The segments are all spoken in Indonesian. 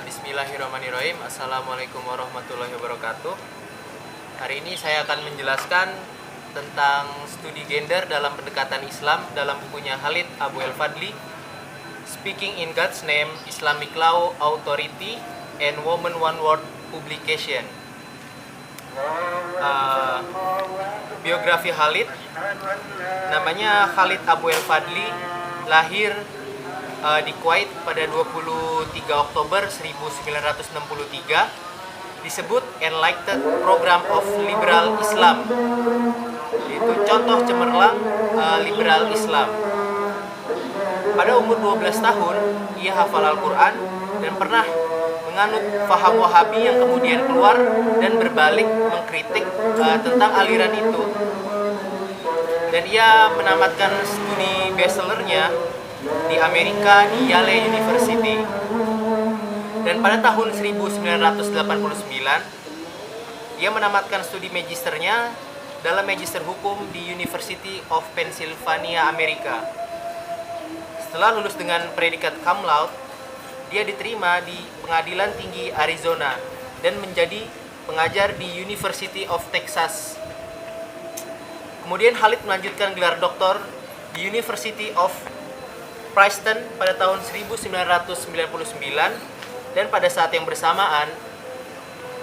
Bismillahirrahmanirrahim. Assalamualaikum warahmatullahi wabarakatuh. Hari ini saya akan menjelaskan tentang studi gender dalam pendekatan Islam dalam bukunya Khalid Abu El-Fadli, Speaking in God's Name, Islamic Law, Authority, and Woman One Word Publication. Biografi Khalid, namanya Khalid Abu El-Fadli, lahir di Kuwait pada 23 Oktober 1963, disebut Enlightened Program of Liberal Islam, yaitu contoh cemerlang liberal Islam. Pada umur 12 tahun, ia hafal Al-Quran dan pernah menganut faham Wahabi yang kemudian keluar dan berbalik mengkritik tentang aliran itu. Dan ia menamatkan studi bachelornya di Amerika di Yale University. Dan pada tahun 1989 ia menamatkan studi magisternya dalam magister hukum di University of Pennsylvania, Amerika. Setelah lulus dengan predikat cum laude, dia diterima di Pengadilan Tinggi Arizona dan menjadi pengajar di University of Texas. Kemudian Khalid melanjutkan gelar doktor di University of Princeton pada tahun 1999, dan pada saat yang bersamaan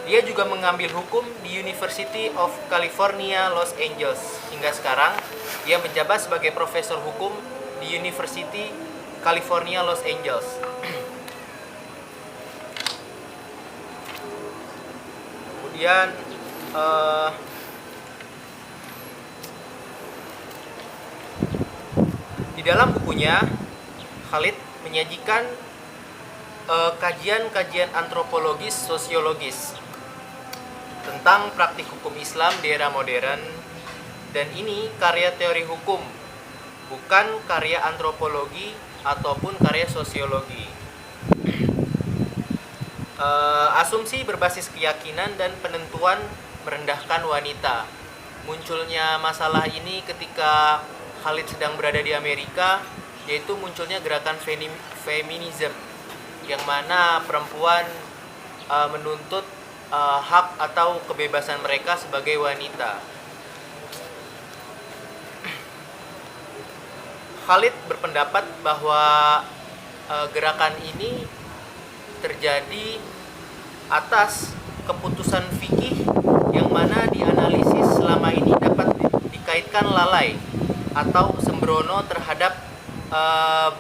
dia juga mengambil hukum di University of California, Los Angeles. Hingga sekarang ia menjabat sebagai profesor hukum di University California, Los Angeles. Kemudian di dalam bukunya Khalid menyajikan kajian-kajian antropologis sosiologis tentang praktik hukum Islam di era modern, dan ini karya teori hukum, bukan karya antropologi ataupun karya sosiologi. Asumsi berbasis keyakinan dan penentuan merendahkan wanita. Munculnya masalah ini ketika Khalid sedang berada di Amerika, yaitu munculnya gerakan feminisme, yang mana perempuan menuntut hak atau kebebasan mereka sebagai wanita. Khalid berpendapat bahwa gerakan ini terjadi atas keputusan fikih yang mana dianalisis selama ini dapat dikaitkan lalai atau sembrono terhadap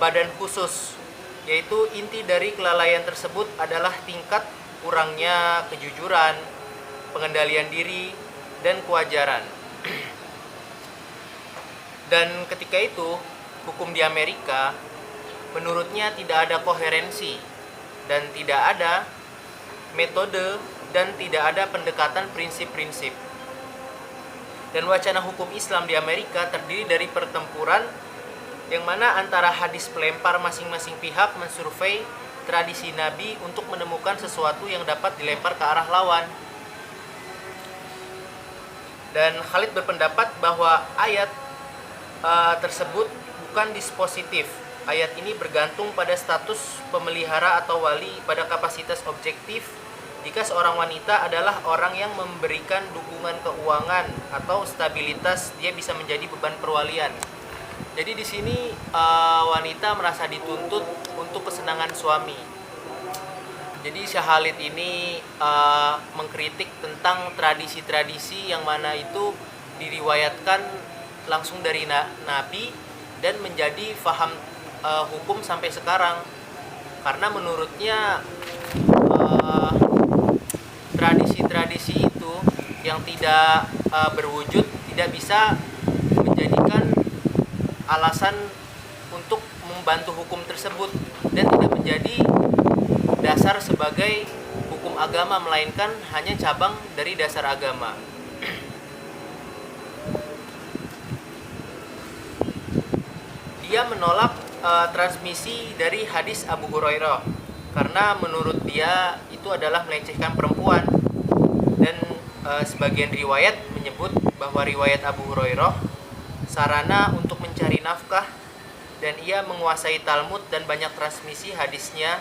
badan khusus, yaitu inti dari kelalaian tersebut adalah tingkat kurangnya kejujuran, pengendalian diri, dan kewajaran. Dan ketika itu, hukum di Amerika menurutnya tidak ada koherensi dan tidak ada metode dan tidak ada pendekatan prinsip-prinsip. Dan wacana hukum Islam di Amerika terdiri dari pertempuran yang mana antara hadis pelempar masing-masing pihak mensurvei tradisi Nabi untuk menemukan sesuatu yang dapat dilempar ke arah lawan. Dan Khalid berpendapat bahwa ayat tersebut bukan dispositif. Ayat ini bergantung pada status pemelihara atau wali pada kapasitas objektif. Jika seorang wanita adalah orang yang memberikan dukungan keuangan atau stabilitas, dia bisa menjadi beban perwalian. Jadi di sini wanita merasa dituntut untuk kesenangan suami. Jadi Syekh Khalid ini mengkritik tentang tradisi-tradisi yang mana itu diriwayatkan langsung dari Nabi dan menjadi faham hukum sampai sekarang. Karena menurutnya tradisi-tradisi itu yang tidak berwujud tidak bisa menjadikan alasan untuk membantu hukum tersebut dan tidak menjadi dasar sebagai hukum agama, melainkan hanya cabang dari dasar agama. Dia menolak transmisi dari hadis Abu Hurairah karena menurut dia itu adalah melecehkan perempuan, dan sebagian riwayat menyebut bahwa riwayat Abu Hurairah sarana untuk mencari nafkah, dan ia menguasai Talmud dan banyak transmisi hadisnya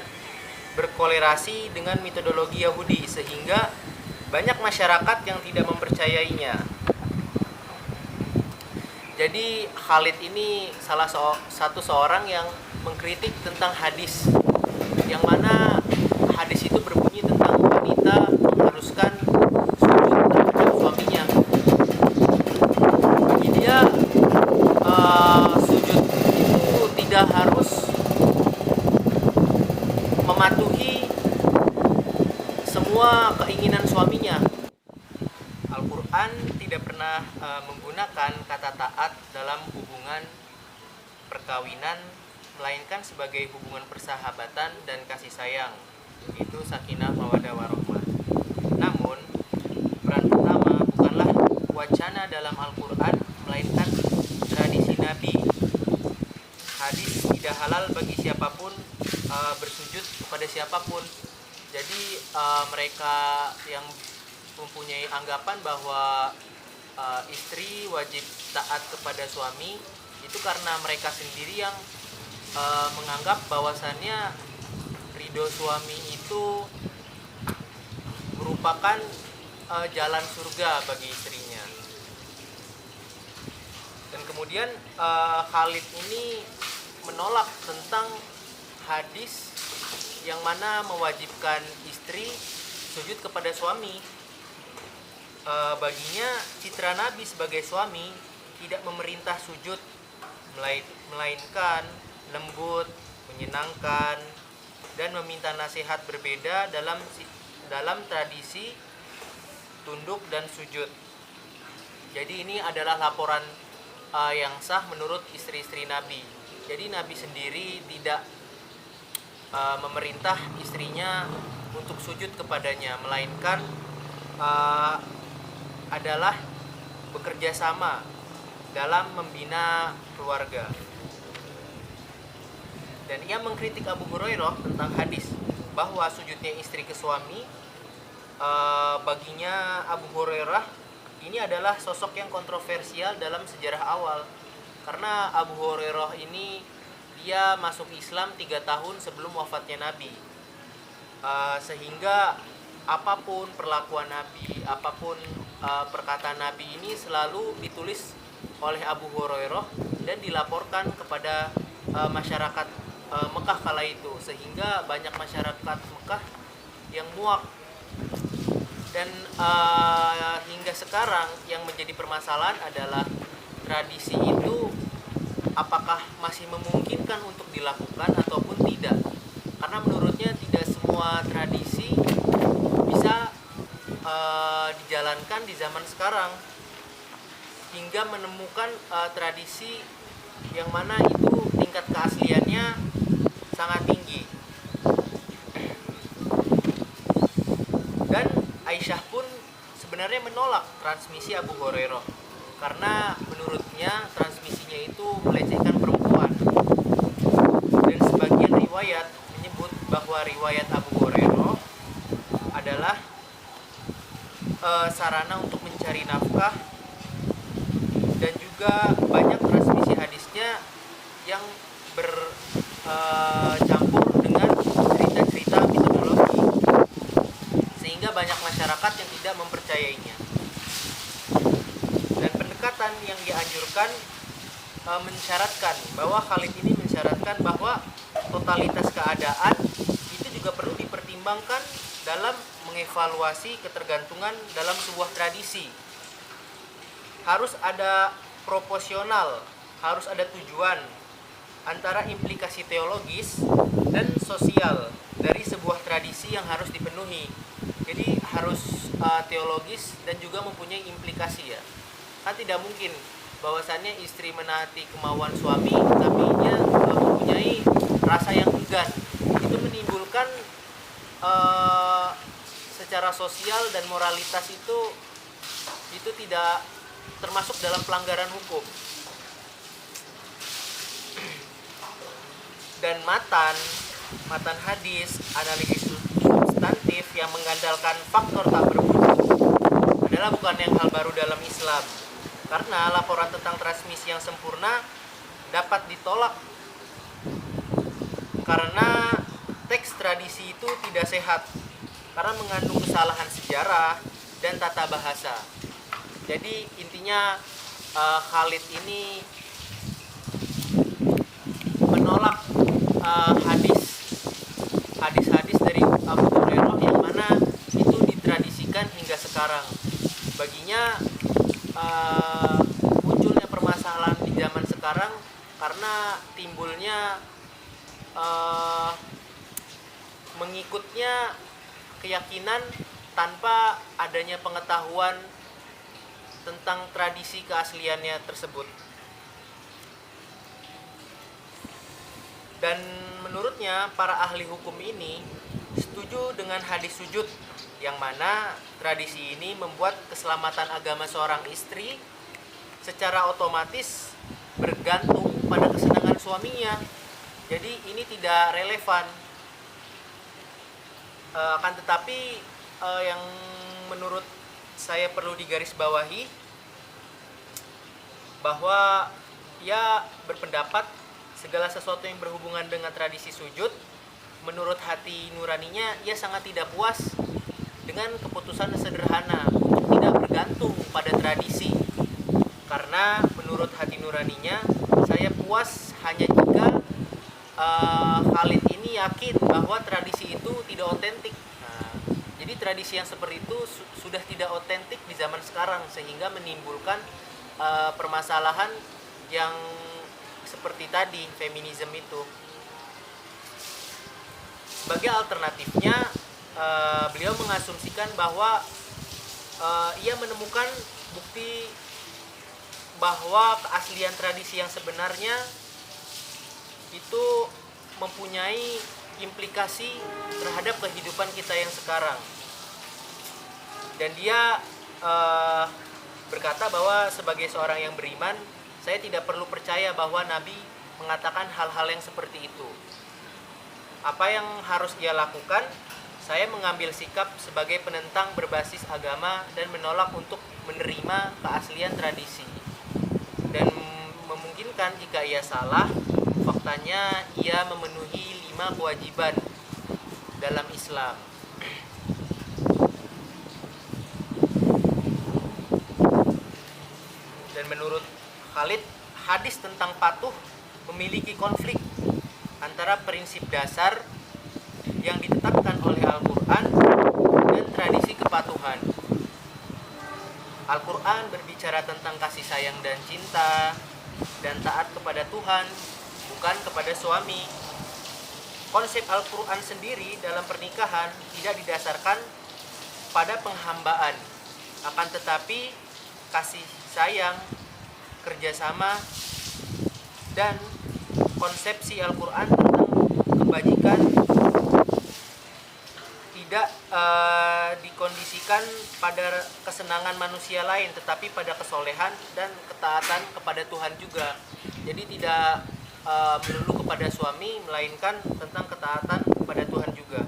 berkolerasi dengan metodologi Yahudi, sehingga banyak masyarakat yang tidak mempercayainya. Jadi Khalid ini salah satu seorang yang mengkritik tentang hadis, yang mana hadis itu berbunyi tentang wanita mengharuskan sujud terhadap suaminya. Bagi dia sujud itu tidak harus mematuhi semua keinginan suaminya. Al-Quran tidak pernah menggunakan kata taat dalam hubungan perkawinan, melainkan sebagai hubungan persahabatan dan kasih sayang, yaitu sakinah mawaddah warahmah. Namun, peran utama bukanlah wacana dalam Al-Quran, melainkan tradisi Nabi. Hadis tidak halal bagi siapapun bersujud kepada siapapun. Jadi mereka yang mempunyai anggapan bahwa istri wajib taat kepada suami itu karena mereka sendiri yang menganggap bahwasannya ridho suami itu merupakan jalan surga bagi istrinya. Dan kemudian Khalid ini menolak tentang hadis yang mana mewajibkan istri sujud kepada suami. Baginya citra Nabi sebagai suami tidak memerintah sujud, melainkan lembut, menyenangkan, dan meminta nasihat berbeda dalam tradisi tunduk dan sujud. Jadi ini adalah laporan yang sah menurut istri-istri Nabi. Jadi Nabi sendiri tidak memerintah istrinya untuk sujud kepadanya, melainkan adalah bekerja sama dalam membina keluarga. Dan ia mengkritik Abu Hurairah tentang hadis bahwa sujudnya istri ke suami. Baginya Abu Hurairah ini adalah sosok yang kontroversial dalam sejarah awal, karena Abu Hurairah ini dia masuk Islam 3 tahun sebelum wafatnya Nabi. Sehingga apapun perlakuan Nabi, apapun perkataan Nabi ini selalu ditulis oleh Abu Hurairah dan dilaporkan kepada masyarakat Mekah kala itu, sehingga banyak masyarakat Mekah yang muak. Dan hingga sekarang yang menjadi permasalahan adalah tradisi itu apakah masih memungkinkan untuk dilakukan ataupun tidak, karena menurutnya tidak semua tradisi bisa dijalankan di zaman sekarang, hingga menemukan tradisi yang mana itu tingkat keasliannya sangat tinggi. Dan Aisyah pun sebenarnya menolak transmisi Abu Hurairah karena menurutnya transmisinya itu melecehkan perempuan. Dan sebagian riwayat menyebut bahwa riwayat Abu Hurairah adalah sarana untuk mencari nafkah, dan juga banyak transmisi hadisnya yang bercampur dengan cerita-cerita mitologi, sehingga banyak masyarakat yang tidak mempercayainya. Dan pendekatan yang dianjurkan mensyaratkan bahwa Khalid ini mensyaratkan bahwa totalitas keadaan itu juga perlu dipertimbangkan dalam mengevaluasi ketergantungan dalam sebuah tradisi. Harus ada proporsional, harus ada tujuan antara implikasi teologis dan sosial dari sebuah tradisi yang harus dipenuhi. Jadi harus teologis dan juga mempunyai implikasi, ya. Kan tidak mungkin bahwasannya istri menaati kemauan suami tapi dia mempunyai rasa yang enggan. Itu menimbulkan secara sosial dan moralitas itu tidak termasuk dalam pelanggaran hukum. Dan matan hadis, analisis substantif yang mengandalkan faktor tak berwujud adalah bukan yang hal baru dalam Islam, karena laporan tentang transmisi yang sempurna dapat ditolak karena teks tradisi itu tidak sehat karena mengandung kesalahan sejarah dan tata bahasa. Jadi intinya Khalid ini menolak hadis-hadis dari Abu Hurairah yang mana itu ditradisikan hingga sekarang. Baginya munculnya permasalahan di zaman sekarang karena timbulnya mengikutnya keyakinan tanpa adanya pengetahuan tentang tradisi keasliannya tersebut. Dan menurutnya para ahli hukum ini setuju dengan hadis sujud yang mana tradisi ini membuat keselamatan agama seorang istri secara otomatis bergantung pada kesenangan suaminya. Jadi ini tidak relevan. Akan tetapi yang menurut saya perlu digarisbawahi bahwa ia berpendapat segala sesuatu yang berhubungan dengan tradisi sujud, menurut hati nuraninya ia sangat tidak puas dengan keputusan sederhana untuk tidak bergantung pada tradisi. Karena menurut hati nuraninya, saya puas hanya jika Khalid ini yakin bahwa tradisi itu tidak otentik. Nah, jadi tradisi yang seperti itu sudah tidak otentik di zaman sekarang, sehingga menimbulkan permasalahan yang seperti tadi, feminisme itu. Sebagai alternatifnya, beliau mengasumsikan bahwa ia menemukan bukti bahwa keaslian tradisi yang sebenarnya itu mempunyai implikasi terhadap kehidupan kita yang sekarang. Dan dia berkata bahwa sebagai seorang yang beriman, saya tidak perlu percaya bahwa Nabi mengatakan hal-hal yang seperti itu. Apa yang harus ia lakukan? Saya mengambil sikap sebagai penentang berbasis agama dan menolak untuk menerima keaslian tradisi. Dan memungkinkan jika ia salah, faktanya ia memenuhi 5 kewajiban dalam Islam. Dan menurut Khalid, hadis tentang patuh memiliki konflik antara prinsip dasar yang ditetapkan oleh Al-Quran dan tradisi kepatuhan. Al-Quran berbicara tentang kasih sayang dan cinta dan taat kepada Tuhan, bukan kepada suami. Konsep Al-Quran sendiri dalam pernikahan tidak didasarkan pada penghambaan, akan tetapi kasih sayang, kerjasama, dan konsepsi Al-Quran tentang kebajikan tidak dikondisikan pada kesenangan manusia lain, tetapi pada kesolehan dan ketaatan kepada Tuhan juga. Jadi tidak melulu kepada suami, melainkan tentang ketaatan kepada Tuhan juga.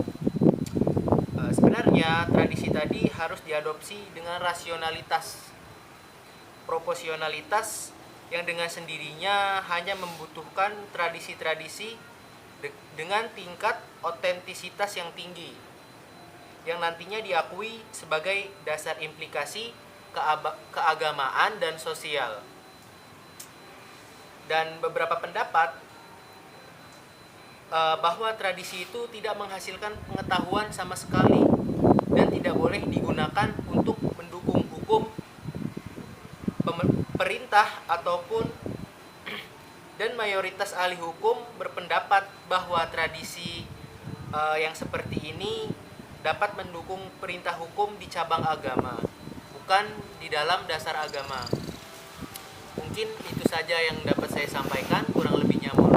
Sebenarnya tradisi tadi harus diadopsi dengan rasionalitas, proporsionalitas yang dengan sendirinya hanya membutuhkan tradisi-tradisi dengan tingkat otentisitas yang tinggi, yang nantinya diakui sebagai dasar implikasi keagamaan dan sosial. Dan beberapa pendapat bahwa tradisi itu tidak menghasilkan pengetahuan sama sekali dan tidak boleh digunakan untuk mendukung hukum, perintah ataupun dan mayoritas ahli hukum berpendapat bahwa tradisi yang seperti ini dapat mendukung perintah hukum di cabang agama, bukan di dalam dasar agama. Mungkin itu saja yang dapat saya sampaikan, kurang lebihnya mohon